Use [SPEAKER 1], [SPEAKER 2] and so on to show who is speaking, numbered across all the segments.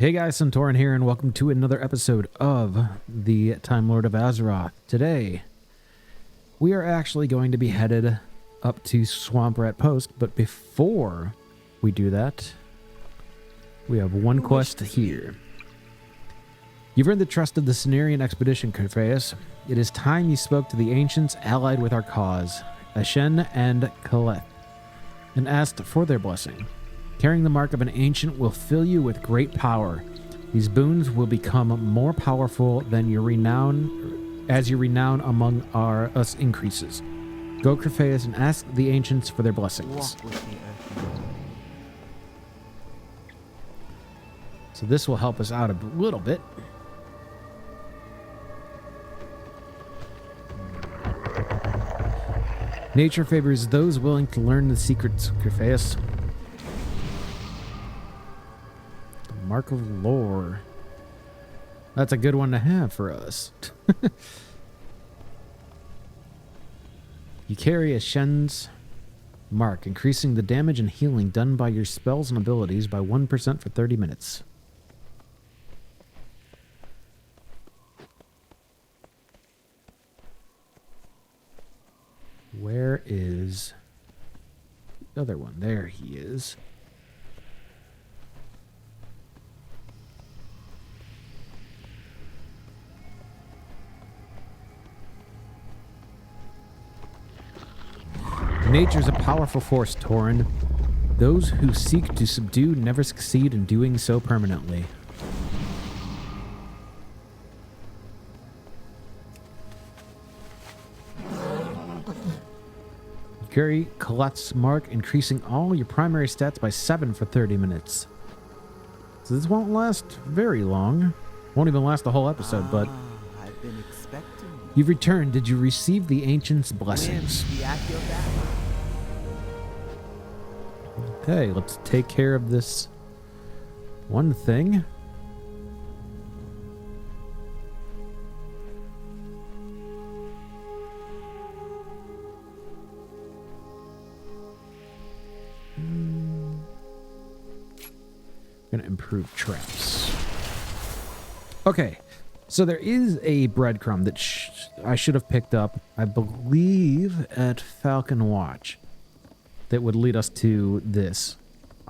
[SPEAKER 1] Hey guys, Santorin here, and welcome to another episode of the Timelord of Azeroth. Today, we are actually going to be headed up to Swamprat Post, but before we do that, we have one quest here. You've earned the trust of the Cenarian expedition, Corpheus. It is time you spoke to the ancients allied with our cause, Ashen and Kaleth, and asked for their blessing. Carrying the mark of an ancient will fill you with great power. These boons will become more powerful than your renown, as your renown among us increases. Go, Corpheus, and ask the ancients for their blessings. So this will help us out a little bit. Nature favors those willing to learn the secrets, Corpheus. Mark of Lore. That's a good one to have for us. You carry Ashen's mark, increasing the damage and healing done by your spells and abilities by 1% for 30 minutes. Where is the other one? There he is. Nature's a powerful force, Tauren. Those who seek to subdue never succeed in doing so permanently. Carry Kaleth's mark, increasing all your primary stats by 7 for 30 minutes. So this won't last very long. Won't even last the whole episode, but...
[SPEAKER 2] I've been expecting you.
[SPEAKER 1] You've returned. Did you receive the ancients' blessings? Okay, let's take care of this one thing. Gonna improve traps. Okay, so there is a breadcrumb that I should have picked up, I believe, at Falcon Watch. That would lead us to this.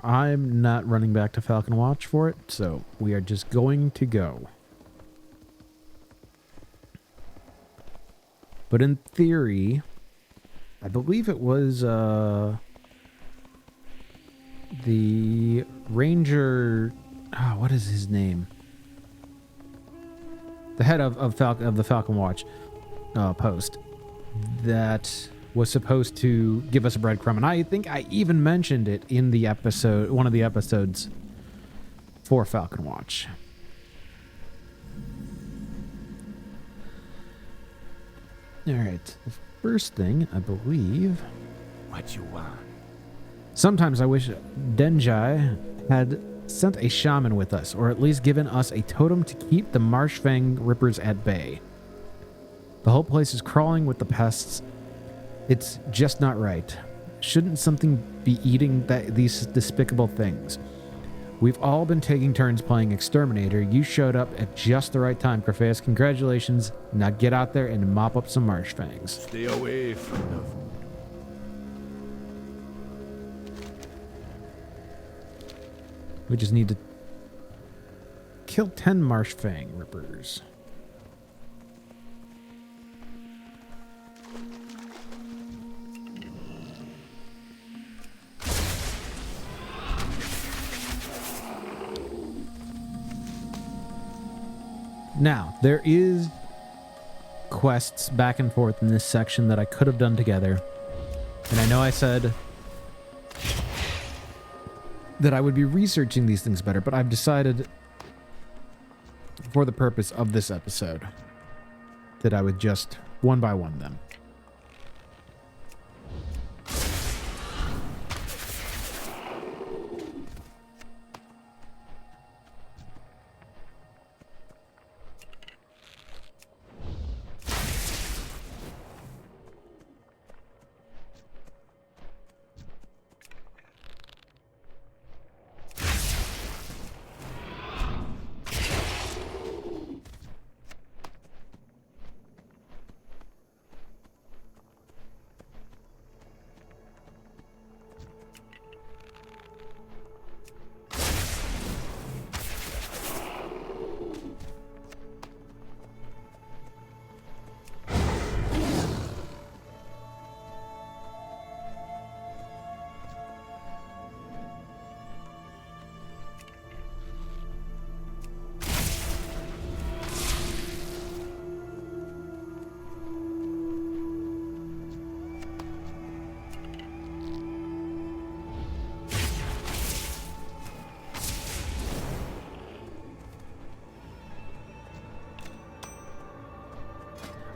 [SPEAKER 1] I'm not running back to Falcon Watch for it, so we are just going to go. But in theory, I believe it was the Ranger. Oh, what is his name? The head of the Falcon Watch post that was supposed to give us a breadcrumb, and I think I even mentioned it in the episode, one of the episodes for Falcon Watch. All right, the first thing I believe.
[SPEAKER 2] What you want?
[SPEAKER 1] Sometimes I wish Denjai had sent a shaman with us, or at least given us a totem to keep the Marshfang Rippers at bay. The whole place is crawling with the pests. It's just not right. Shouldn't something be eating these despicable things? We've all been taking turns playing Exterminator. You showed up at just the right time, Corpheus. Congratulations. Now get out there and mop up some Marshfangs.
[SPEAKER 2] Stay away from the food.
[SPEAKER 1] We just need to kill 10 Marshfang Rippers. Now, there is quests back and forth in this section that I could have done together. And I know I said that I would be researching these things better, but I've decided for the purpose of this episode that I would just one by one them.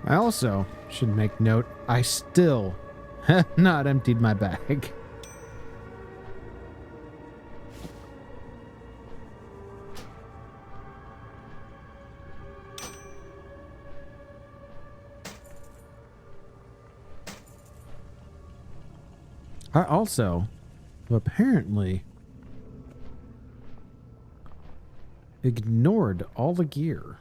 [SPEAKER 1] I also should make note, I still have not emptied my bag. I also apparently ignored all the gear.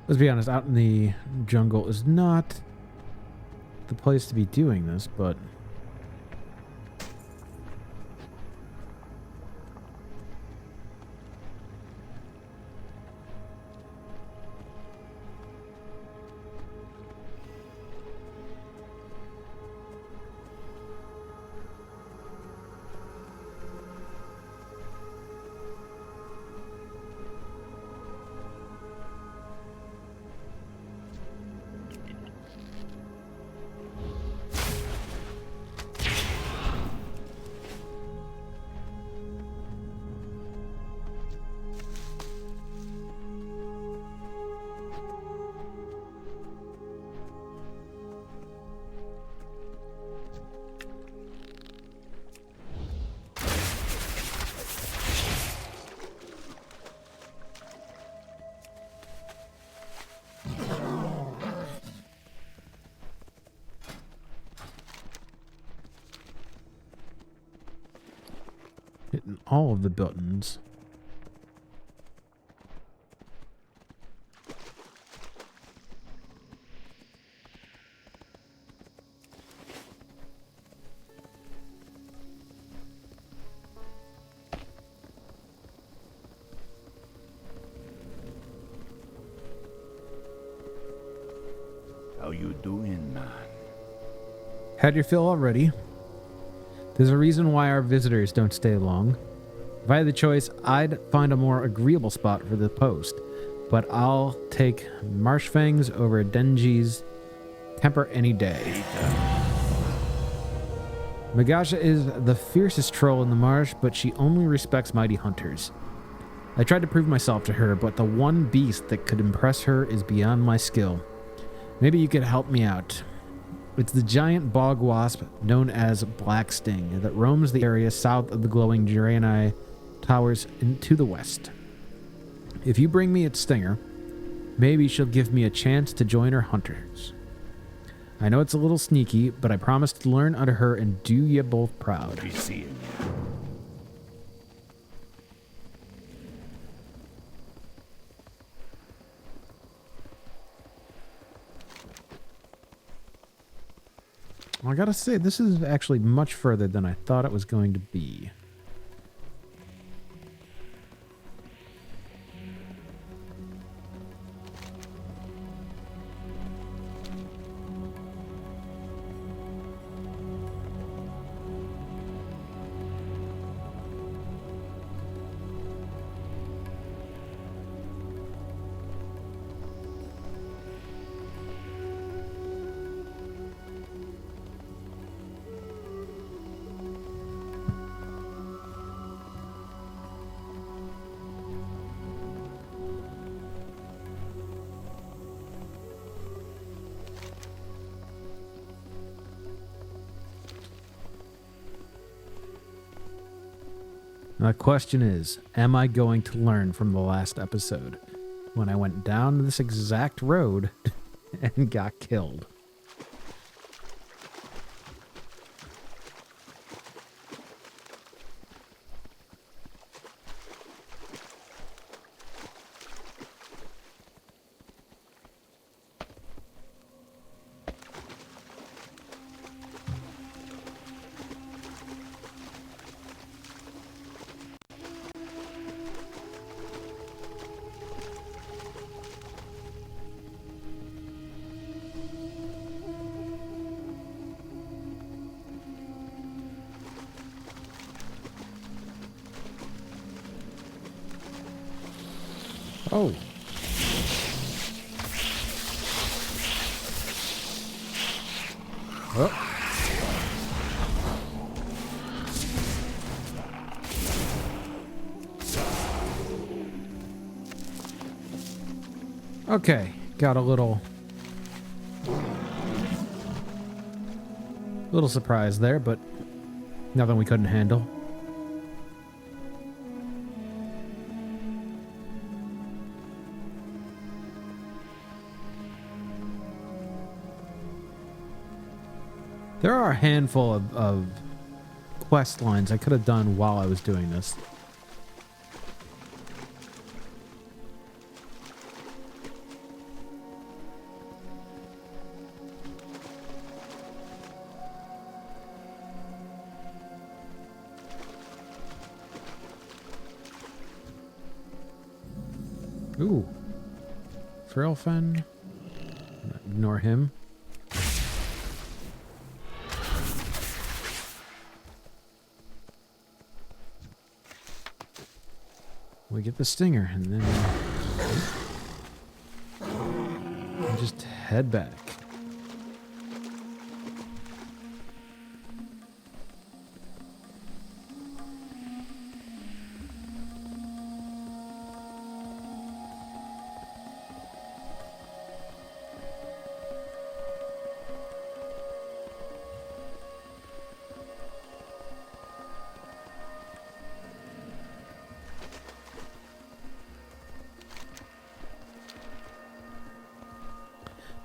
[SPEAKER 1] Let's be honest, out in the jungle is not the place to be doing this, but hitting all of the buttons.
[SPEAKER 2] How you doing, man?
[SPEAKER 1] Had your fill already? There's a reason why our visitors don't stay long. If I had the choice, I'd find a more agreeable spot for the post, but I'll take Marshfangs over Denji's temper any day. Magasha is the fiercest troll in the marsh, but she only respects mighty hunters. I tried to prove myself to her, but the one beast that could impress her is beyond my skill. Maybe you could help me out. It's the giant bog wasp known as Black Sting that roams the area south of the glowing Draenei towers into the west. If you bring me its stinger, maybe she'll give me a chance to join her hunters. I know it's a little sneaky, but I promise to learn under her and do you both proud.
[SPEAKER 2] Be seeing you.
[SPEAKER 1] I gotta say, this is actually much further than I thought it was going to be. The question is, am I going to learn from the last episode when I went down this exact road and got killed? Oh. Oh. Okay, got a little surprise there, but nothing we couldn't handle. There are a handful of quest lines I could have done while I was doing this. Ooh. Trailfen. Ignore him. We get the stinger, and then we just head back.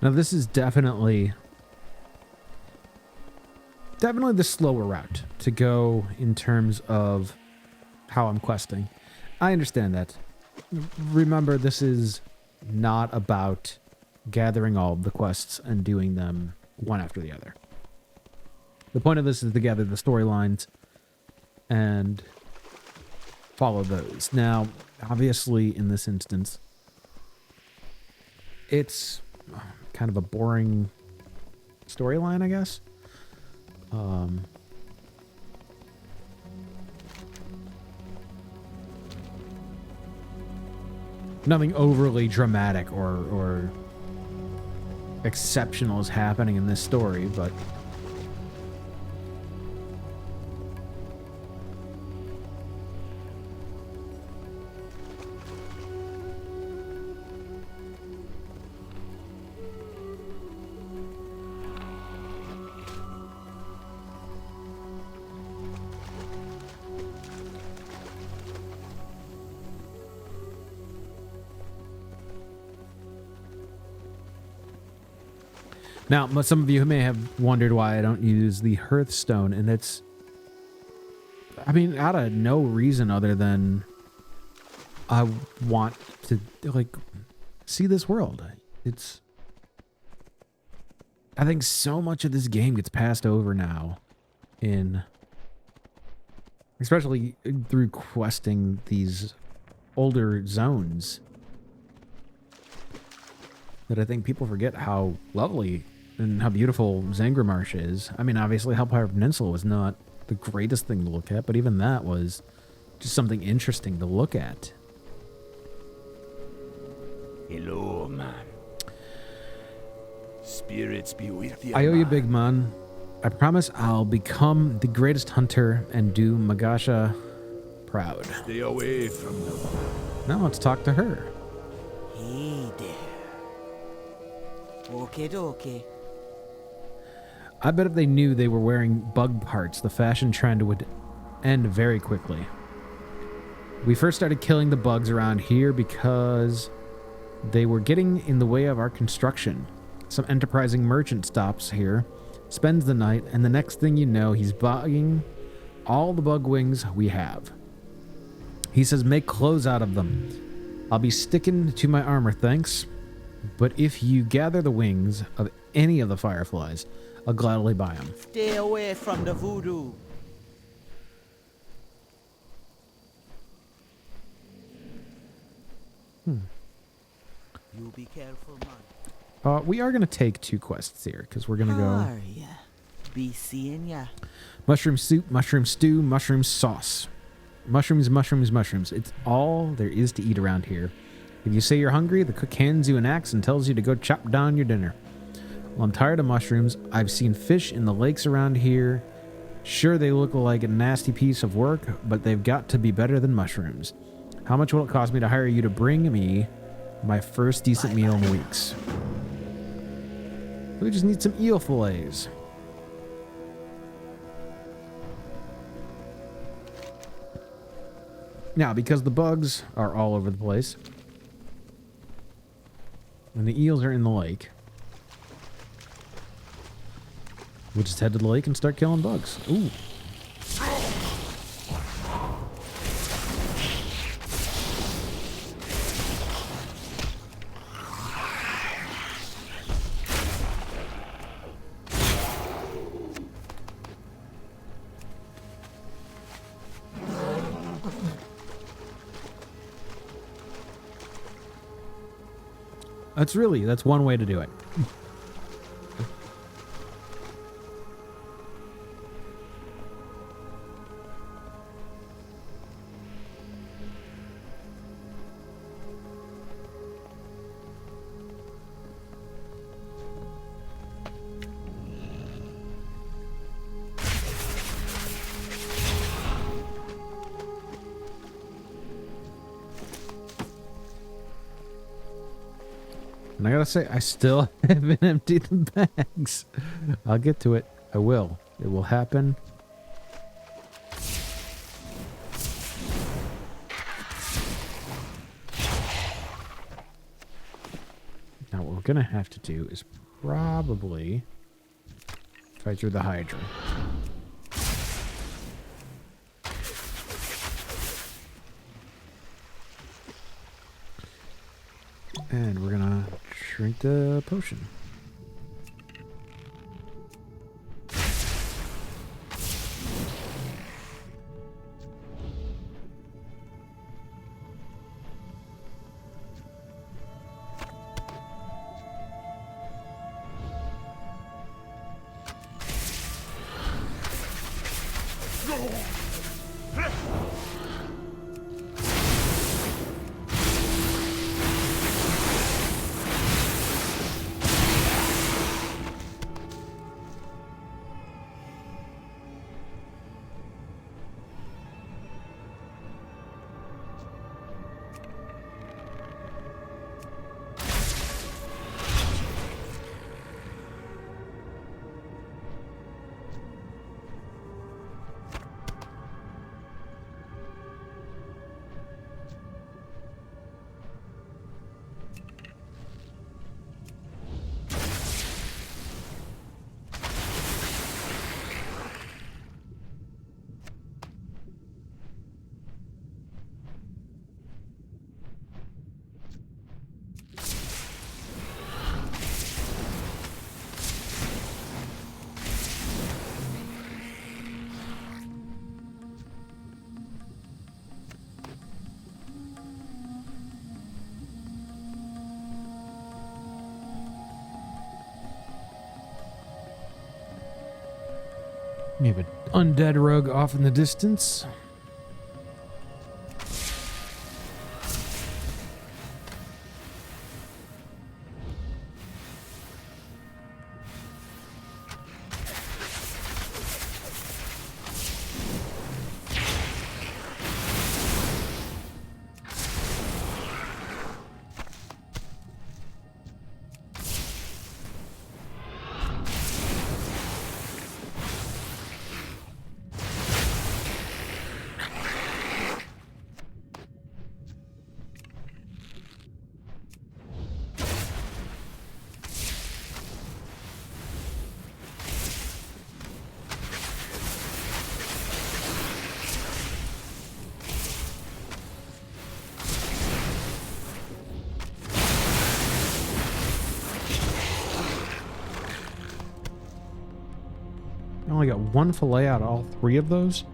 [SPEAKER 1] Now this is definitely the slower route to go in terms of how I'm questing. I understand that. Remember, this is not about gathering all of the quests and doing them one after the other. The point of this is to gather the storylines and follow those. Now, obviously, in this instance, it's kind of a boring storyline, I guess. Nothing overly dramatic or exceptional is happening in this story, but now, some of you may have wondered why I don't use the Hearthstone, and it's, I mean, out of no reason other than I want to, like, see this world. It's, I think so much of this game gets passed over now especially through questing these older zones, that I think people forget how lovely and how beautiful Zangramarsh is. I mean, obviously, Hellfire Peninsula was not the greatest thing to look at, but even that was just something interesting to look at.
[SPEAKER 2] Hello, man. Spirits be with you.
[SPEAKER 1] I owe you, big man. I promise I'll become the greatest hunter and do Magasha proud.
[SPEAKER 2] Stay away from them.
[SPEAKER 1] Now let's talk to her.
[SPEAKER 3] Hey there. Okay.
[SPEAKER 1] I bet if they knew they were wearing bug parts, the fashion trend would end very quickly. We first started killing the bugs around here because they were getting in the way of our construction. Some enterprising merchant stops here, spends the night, and the next thing you know, he's buying all the bug wings we have. He says make clothes out of them. I'll be sticking to my armor, thanks. But if you gather the wings of any of the fireflies, I'll gladly buy them.
[SPEAKER 3] Stay away from the voodoo. You be careful, man.
[SPEAKER 1] We are going to take 2 quests here, because we're going to go...
[SPEAKER 3] Are ya? Be seeing ya.
[SPEAKER 1] Mushroom soup, mushroom stew, mushroom sauce. Mushrooms. It's all there is to eat around here. If you say you're hungry, the cook hands you an axe and tells you to go chop down your dinner. Well, I'm tired of mushrooms. I've seen fish in the lakes around here. Sure, they look like a nasty piece of work, but they've got to be better than mushrooms. How much will it cost me to hire you to bring me my first decent meal in weeks? We just need some eel fillets. Now, because the bugs are all over the place, and the eels are in the lake, we'll just head to the lake and start killing bugs. Ooh. That's one way to do it. And I gotta say, I still haven't emptied the bags. I'll get to it. I will. It will happen. Now, what we're gonna have to do is probably fight through the Hydra. And we're gonna drink the potion. We have an undead rogue off in the distance. I only got one fillet out of all three of those.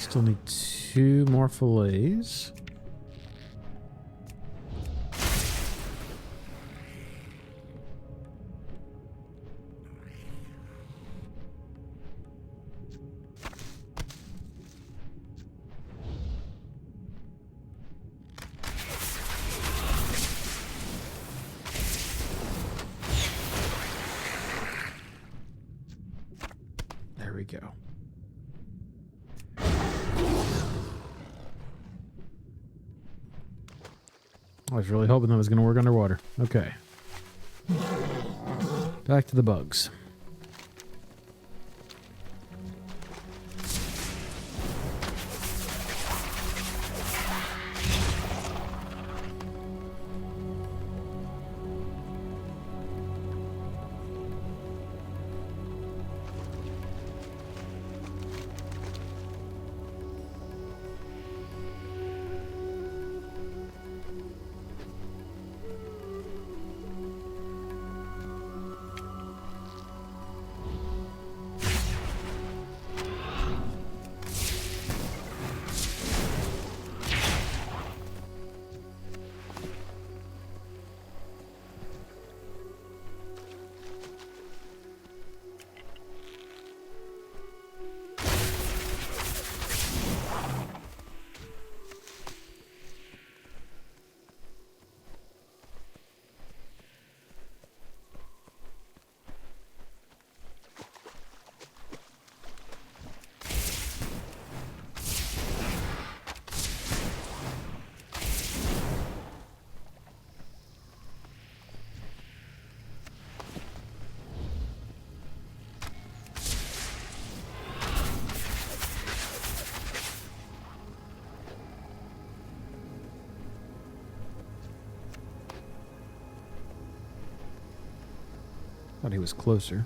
[SPEAKER 1] Still need 2 more fillets. There we go. I was really hoping that was going to work underwater. Okay. Back to the bugs. Thought he was closer.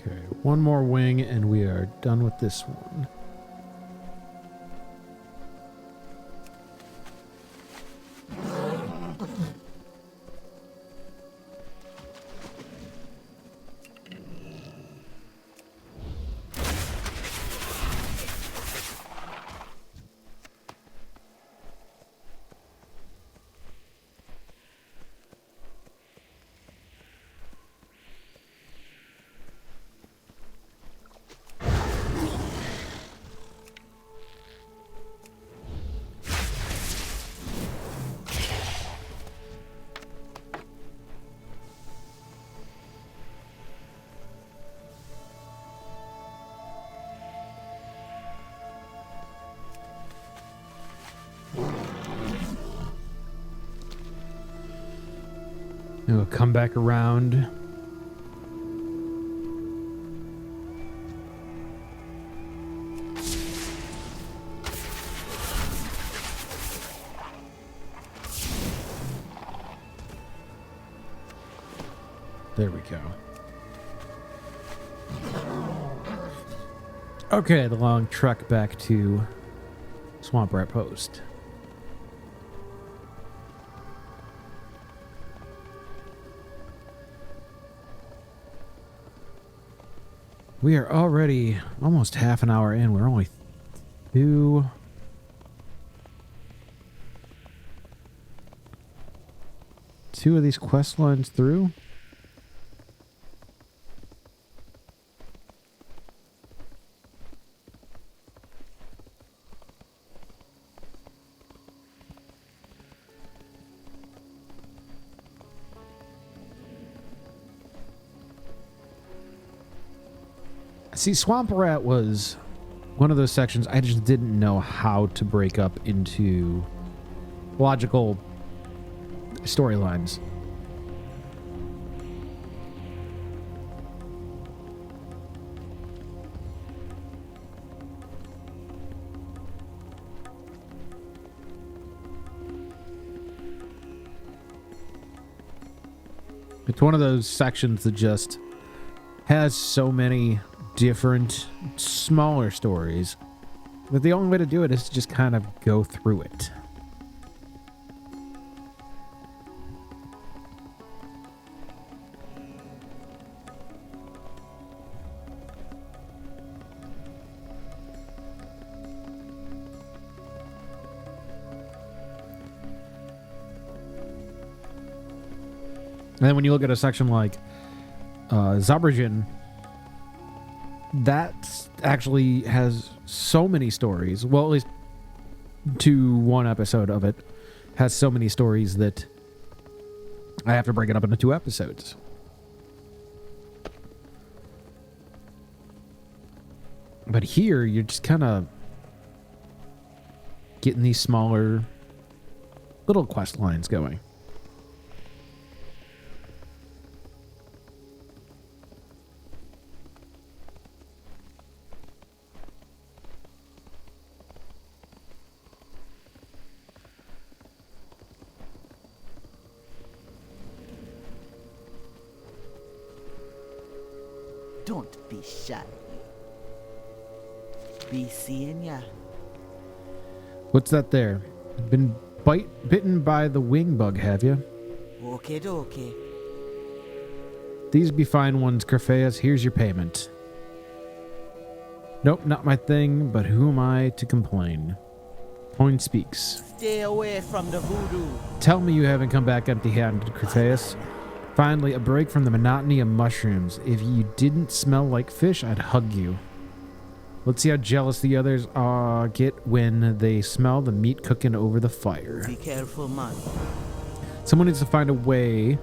[SPEAKER 1] Okay, one more wing and we are done with this one. We'll come back around. There we go. Okay, the long trek back to Swamprat Post. We are already almost half an hour in. We're only two of these quest lines through. See, Swamprat was one of those sections I just didn't know how to break up into logical storylines. It's one of those sections that just has so many different, smaller stories that the only way to do it is to just kind of go through it. And then when you look at a section like Zabrajin, that actually has so many stories. Well, at least to one episode of it has so many stories that I have to break it up into 2 episodes. But here, you're just kind of getting these smaller little quest lines going.
[SPEAKER 3] Don't be shy. Be seeing ya.
[SPEAKER 1] What's that there? Been bitten by the wing bug, have you?
[SPEAKER 3] Okay, okay.
[SPEAKER 1] These be fine ones, Crephaeus. Here's your payment. Nope, not my thing, but who am I to complain? Point speaks.
[SPEAKER 3] Stay away from the voodoo.
[SPEAKER 1] Tell me you haven't come back empty-handed, Crephaeus. Finally, a break from the monotony of mushrooms. If you didn't smell like fish, I'd hug you. Let's see how jealous the others get when they smell the meat cooking over the fire.
[SPEAKER 3] Be careful, man.
[SPEAKER 1] Someone needs to find a way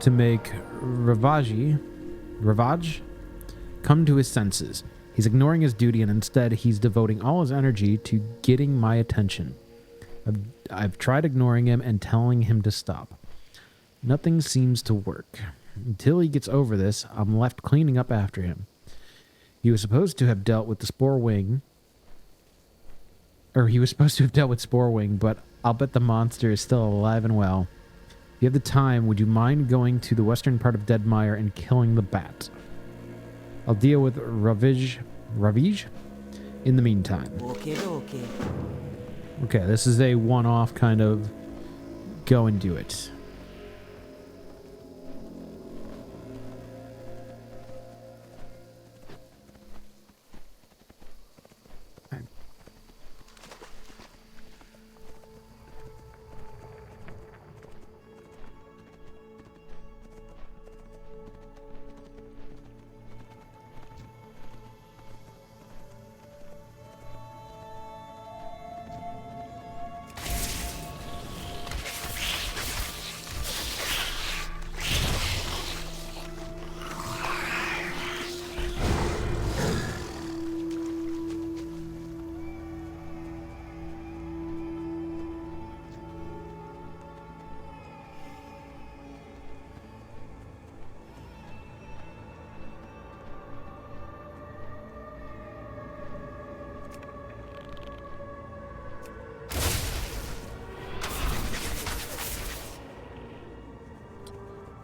[SPEAKER 1] to make Ravage come to his senses. He's ignoring his duty, and instead he's devoting all his energy to getting my attention. I've tried ignoring him and telling him to stop. Nothing seems to work. Until he gets over this, I'm left cleaning up after him. He was supposed to have dealt with the Spore Wing. Or he was supposed to have dealt with Spore Wing, but I'll bet the monster is still alive and well. If you have the time, would you mind going to the western part of Deadmire and killing the bat? I'll deal with Ravage in the meantime.
[SPEAKER 3] Okay.
[SPEAKER 1] Okay, this is a one-off kind of go and do it.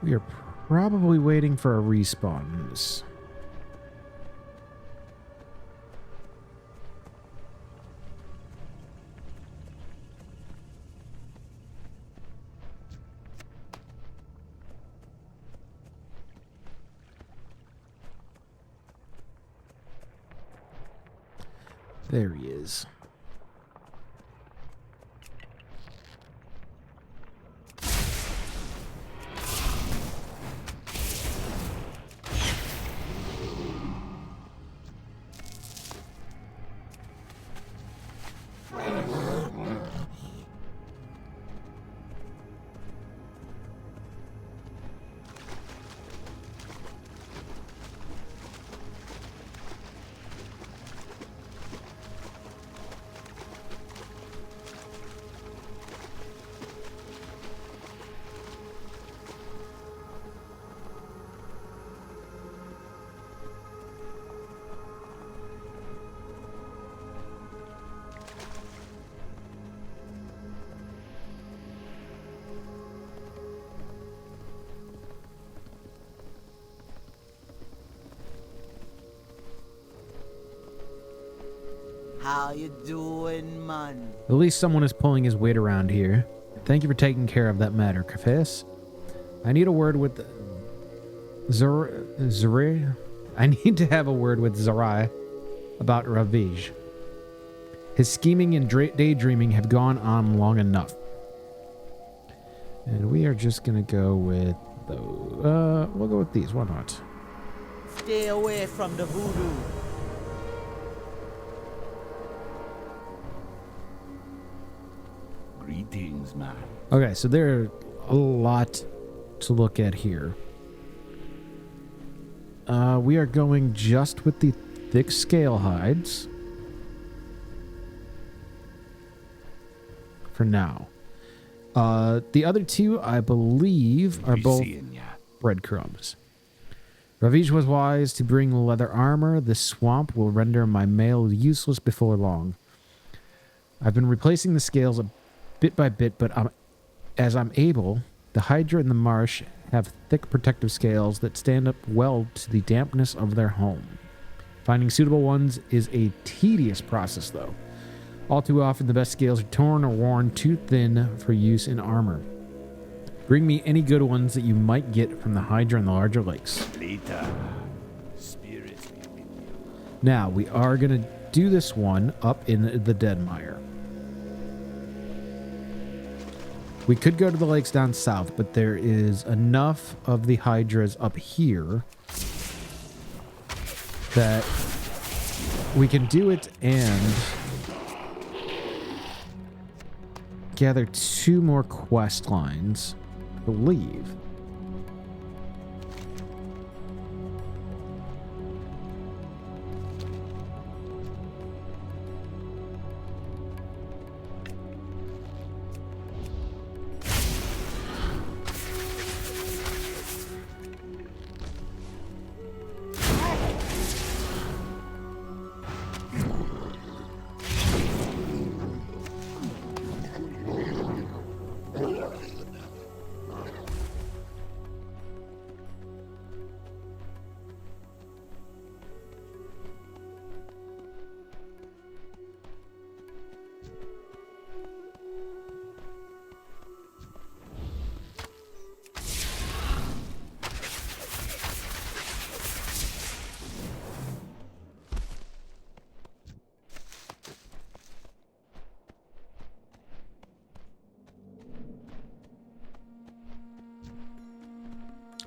[SPEAKER 1] We are probably waiting for a respawn. There he is.
[SPEAKER 3] How you doing, man?
[SPEAKER 1] At least someone is pulling his weight around here. Thank you for taking care of that matter, Kafis. I need a word with Zarai. I need to have a word with Zarai about Ravij. His scheming and daydreaming have gone on long enough. And we are just gonna go with we'll go with these. Why not?
[SPEAKER 3] Stay away from the voodoo.
[SPEAKER 2] Greetings, man.
[SPEAKER 1] Okay, so there are a lot to look at here. We are going just with the thick scale hides for now. The other two, I believe, are both breadcrumbs. Ravij was wise to bring leather armor. This swamp will render my mail useless before long. I've been replacing the scales bit by bit, but as I'm able, the Hydra in the marsh have thick protective scales that stand up well to the dampness of their home. Finding suitable ones is a tedious process, though. All too often, the best scales are torn or worn too thin for use in armor. Bring me any good ones that you might get from the Hydra in the larger lakes.
[SPEAKER 2] Later. Spirits be with you.
[SPEAKER 1] Now, we are going to do this one up in the Deadmire. We could go to the lakes down south, but there is enough of the Hydras up here that we can do it and gather 2 more quest lines, I believe.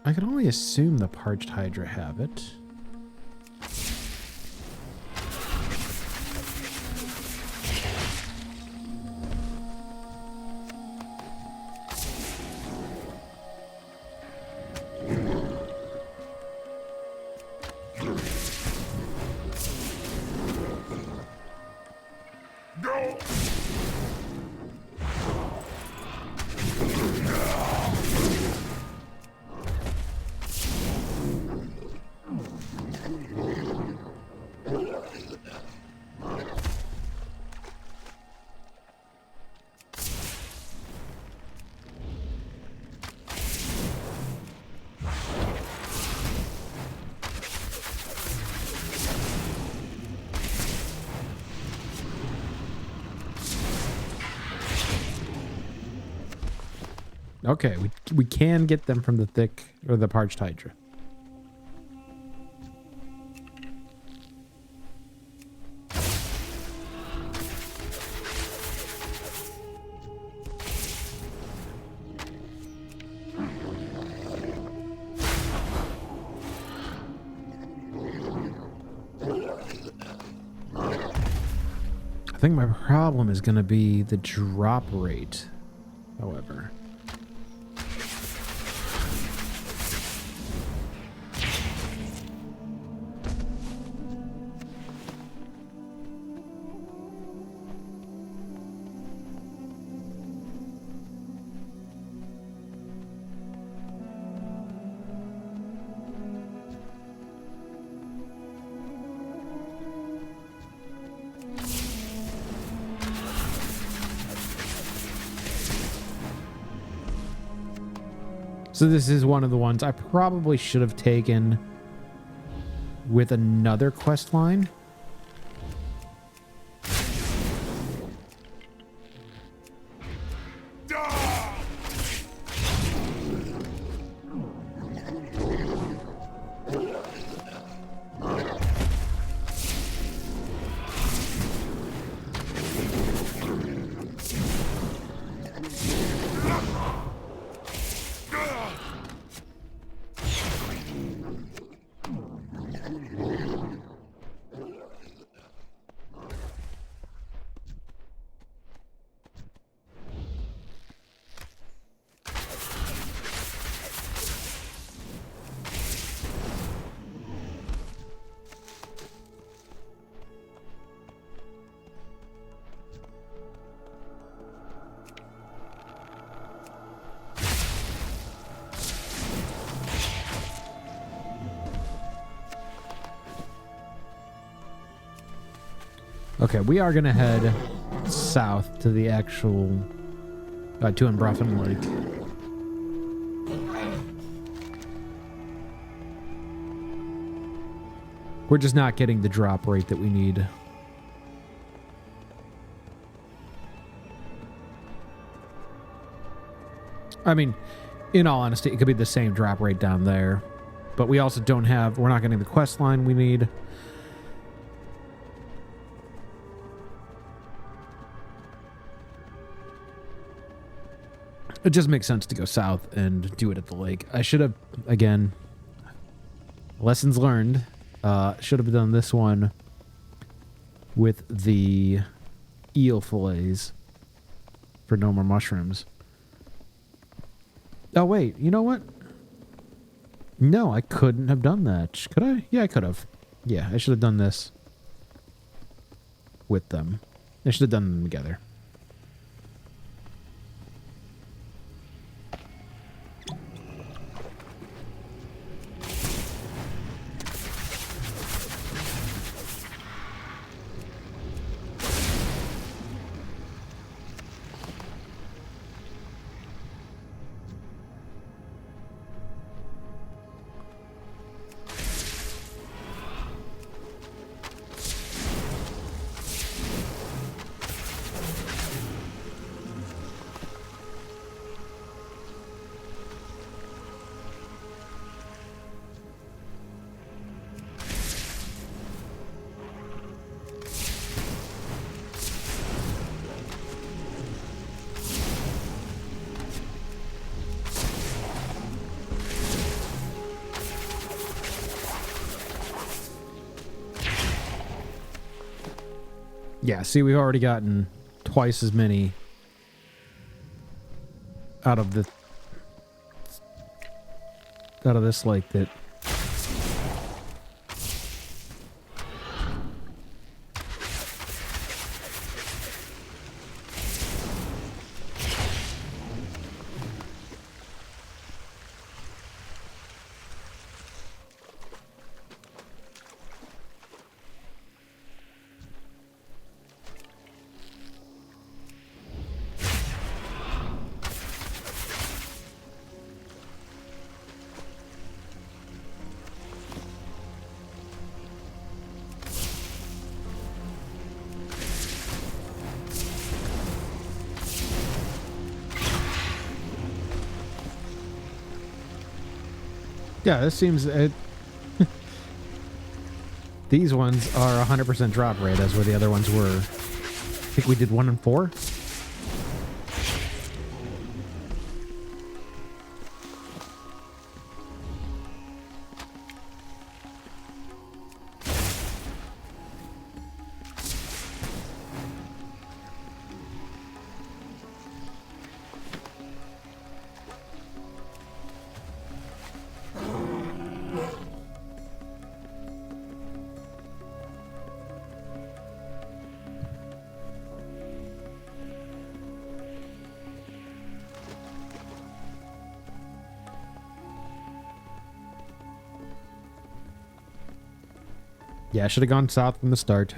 [SPEAKER 1] I can only assume the Parched Hydra have it. Okay, we can get them from the thick or the parched hydra. I think my problem is going to be the drop rate, however. So this is one of the ones I probably should have taken with another quest line. Okay, we are going to head south to the actual to Embruffin Lake. We're just not getting the drop rate that we need. I mean, in all honesty, it could be the same drop rate down there, but we also don't have, we're not getting the quest line we need. It just makes sense to go south and do it at the lake. I should have, again, lessons learned. Should have done this one with the eel fillets for no more mushrooms. Oh, wait. You know what? No, I couldn't have done that. Could I? Yeah, I could have. Yeah, I should have done this with them. I should have done them together. Yeah, see, we've already gotten twice as many out of this lake that Yeah, this seems... These ones are 100% drop rate, as where the other ones were. I think we did 1 and 4. Yeah, I should have gone south from the start.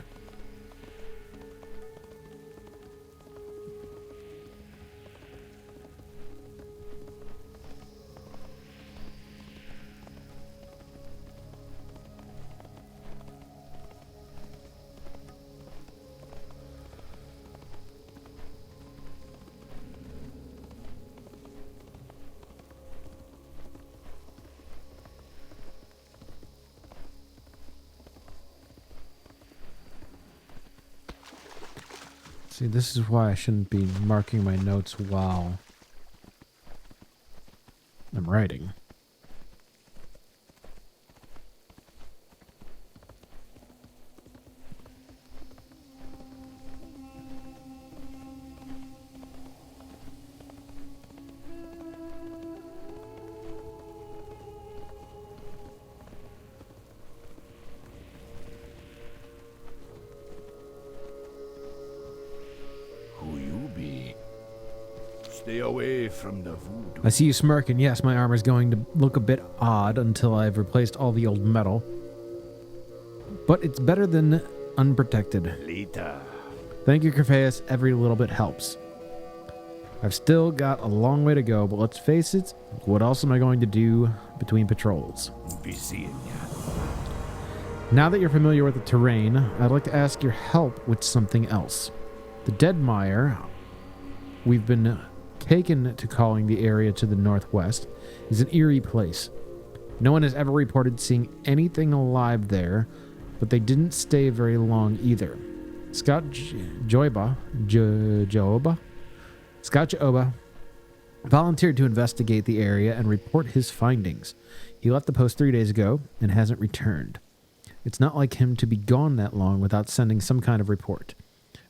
[SPEAKER 1] See, this is why I shouldn't be marking my notes while I'm writing.
[SPEAKER 2] Stay away from the voodoo.
[SPEAKER 1] I see you smirking. Yes, my armor's going to look a bit odd until I've replaced all the old metal. But it's better than unprotected.
[SPEAKER 2] Later.
[SPEAKER 1] Thank you, Crephaeus. Every little bit helps. I've still got a long way to go, but let's face it, what else am I going to do between patrols?
[SPEAKER 2] Be seeing ya.
[SPEAKER 1] Now that you're familiar with the terrain, I'd like to ask your help with something else. The Deadmire, we've been taken to calling the area to the northwest, is an eerie place. No one has ever reported seeing anything alive there, but they didn't stay very long either. Scott Joba volunteered to investigate the area and report his findings. He left the post 3 days ago and hasn't returned. It's not like him to be gone that long without sending some kind of report.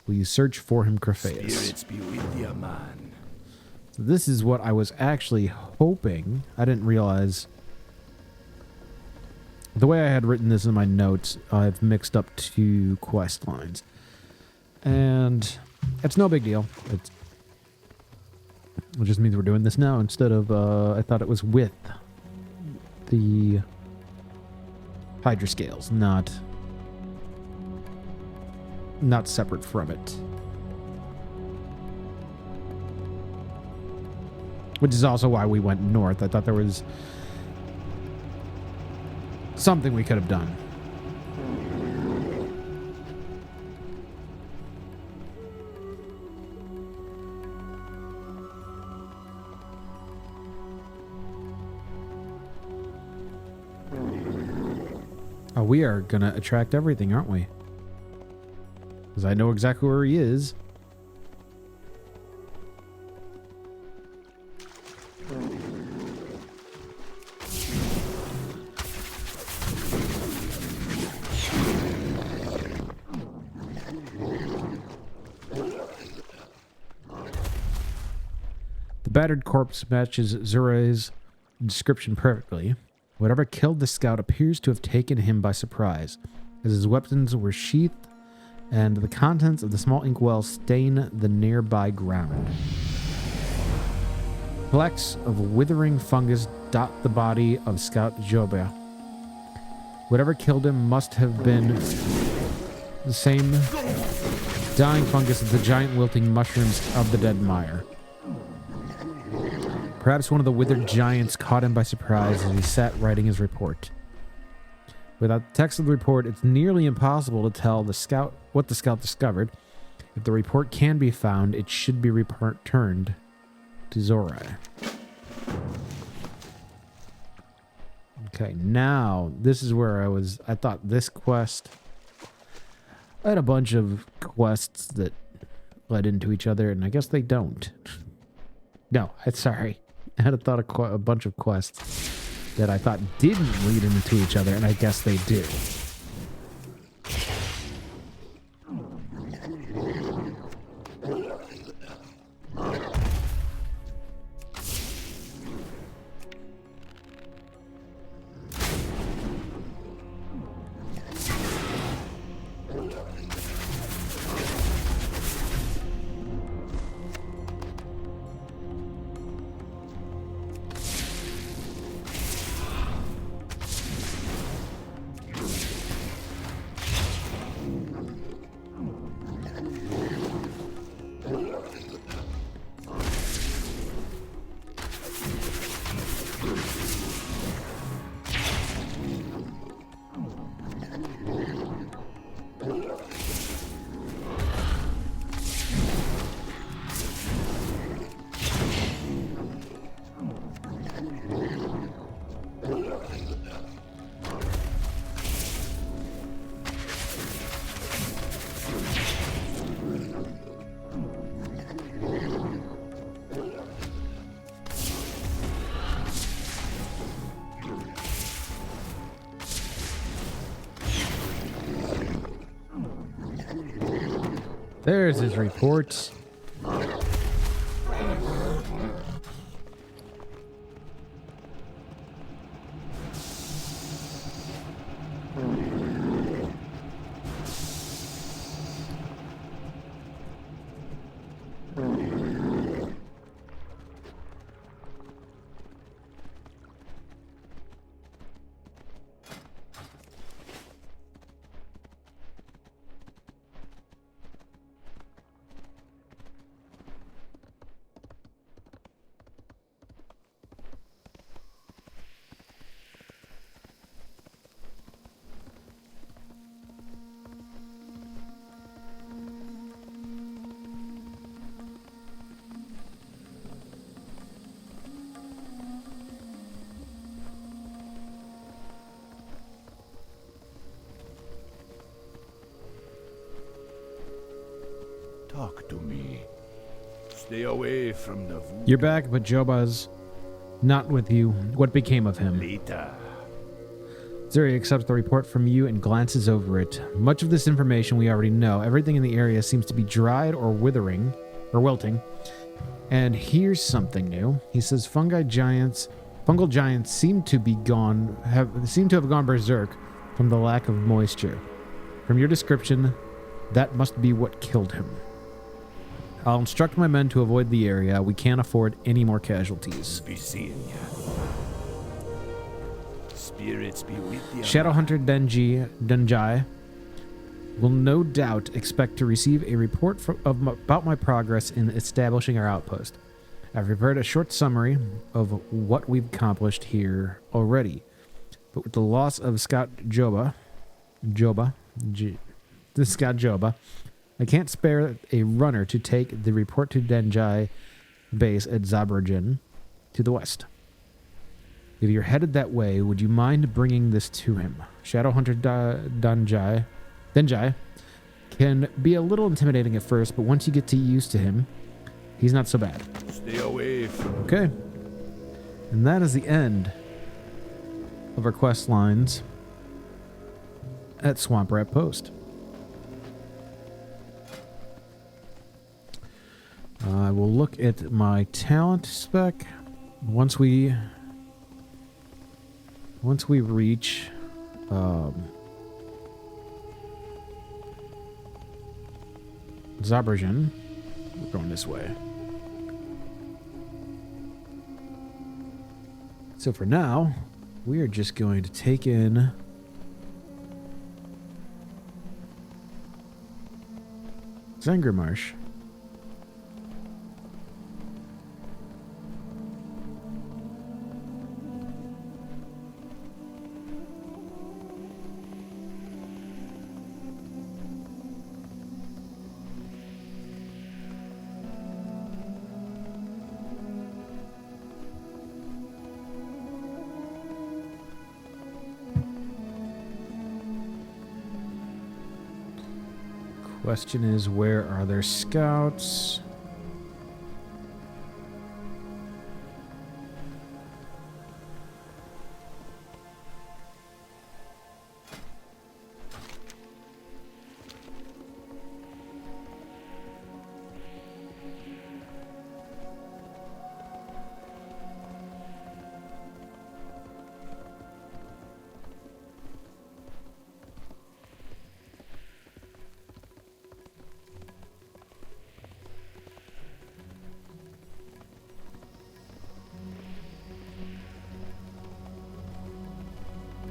[SPEAKER 1] Will you search for him, Crephaeus?
[SPEAKER 2] Spirits be with ya, man.
[SPEAKER 1] So this is what I was actually hoping. I didn't realize. The way I had written this in my notes, I've mixed up 2 quest lines. And it's no big deal. It just means we're doing this now instead of, I thought it was with the Hydra scales, not separate from it. Which is also why we went north. I thought there was something we could have done. Oh, we are gonna attract everything, aren't we? Because I know exactly where he is. The battered corpse matches Zuray's description perfectly. Whatever killed the scout appears to have taken him by surprise, as his weapons were sheathed and the contents of the small inkwell stain the nearby ground. Flecks of withering fungus dot the body of Scout Joba. Whatever killed him must have been the same dying fungus as the giant wilting mushrooms of the Deadmire. Perhaps one of the withered giants caught him by surprise as he sat writing his report. Without the text of the report, it's nearly impossible to tell what the scout discovered. If the report can be found, it should be returned to Zorai. Okay, now this is where I thought this quest, I had a bunch of quests that led into each other, and I guess they don't. No, sorry. I had a bunch of quests that I thought didn't lead into each other, and I guess they do. There's his report.
[SPEAKER 2] Talk to me. Stay away from the voodoo.
[SPEAKER 1] You're back, but Joba's not with you. What became of him?
[SPEAKER 2] Later.
[SPEAKER 1] Zuri accepts the report from you and glances over it. Much of this information we already know. Everything in the area seems to be dried or withering, or wilting. And here's something new. He says fungal giants seem to have gone berserk from the lack of moisture. From your description, that must be what killed him. I'll instruct my men to avoid the area. We can't afford any more casualties.
[SPEAKER 2] Be seeing ya. Spirits be with ya.
[SPEAKER 1] Shadowhunter Denjai will no doubt expect to receive a report about my progress in establishing our outpost. I've prepared a short summary of what we've accomplished here already. But with the loss of Scott Joba, I can't spare a runner to take the report to Denjai base at Zabrajan to the west. If you're headed that way, would you mind bringing this to him? Shadowhunter Denjai can be a little intimidating at first, but once you get used to him, he's not so bad.
[SPEAKER 2] Stay away from.
[SPEAKER 1] Okay. And that is the end of our quest lines at Swamprat Post. I will look at my talent spec once we reach Zabrajan. We're going this way. So for now, we are just going to take in Zangermarsh. Question is, where are their scouts?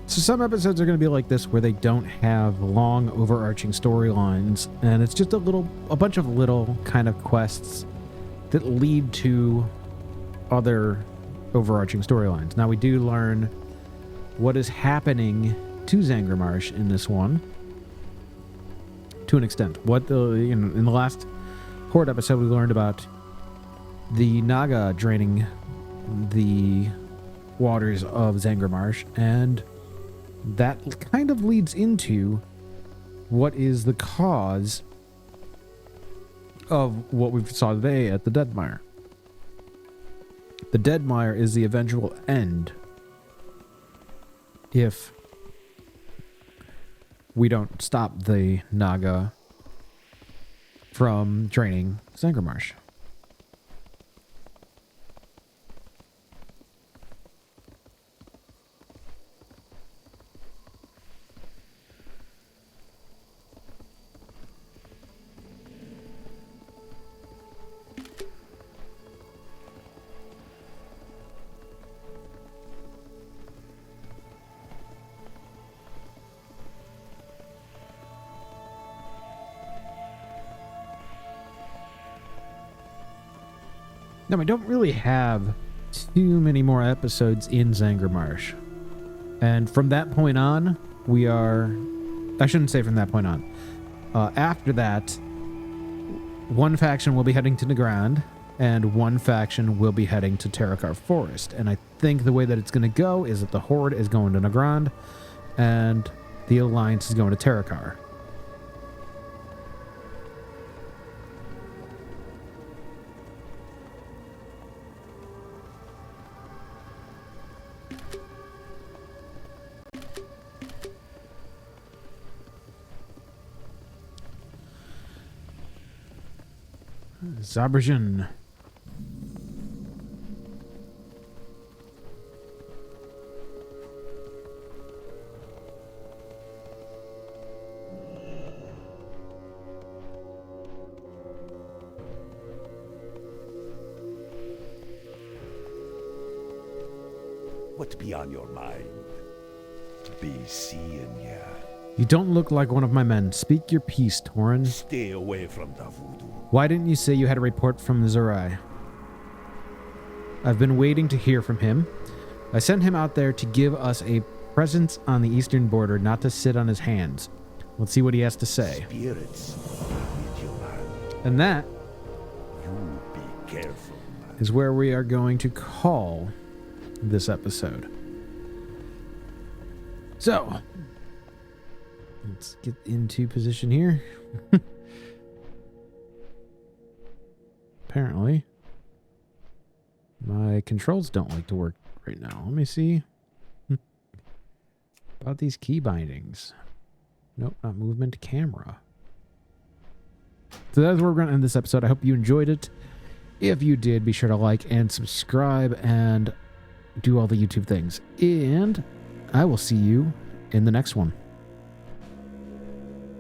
[SPEAKER 1] So some episodes are going to be like this where they don't have long overarching storylines, and it's just a bunch of little kind of quests that lead to other overarching storylines. Now we do learn what is happening to Zangarmarsh in this one to an extent. What in the last Horde episode we learned about the Naga draining the waters of Zangarmarsh, and that kind of leads into what is the cause of what we saw today at the Deadmire. The Deadmire is the eventual end if we don't stop the Naga from draining Zangarmarsh. Now, we don't really have too many more episodes in Zangarmarsh. And from that point on, we are... I shouldn't say from that point on. After that, one faction will be heading to Nagrand, and one faction will be heading to Terakar Forest. And I think the way that it's going to go is that the Horde is going to Nagrand, and the Alliance is going to Terakar. Zabrjan.
[SPEAKER 2] What be on your mind? Be seeing ya.
[SPEAKER 1] You don't look like one of my men. Speak your piece, Torin.
[SPEAKER 2] Stay away from the voodoo.
[SPEAKER 1] Why didn't you say you had a report from Zerai? I've been waiting to hear from him. I sent him out there to give us a presence on the eastern border, not to sit on his hands. Let's see what he has to say.
[SPEAKER 2] Spirits need your hand.
[SPEAKER 1] And that
[SPEAKER 2] You be careful, man.
[SPEAKER 1] is where we are going to call this episode. So, let's get into position here. Apparently, my controls don't like to work right now. Let me see. About these key bindings. Nope, not movement, camera. So that's where we're going to end this episode. I hope you enjoyed it. If you did, be sure to like and subscribe and do all the YouTube things. And I will see you in the next one.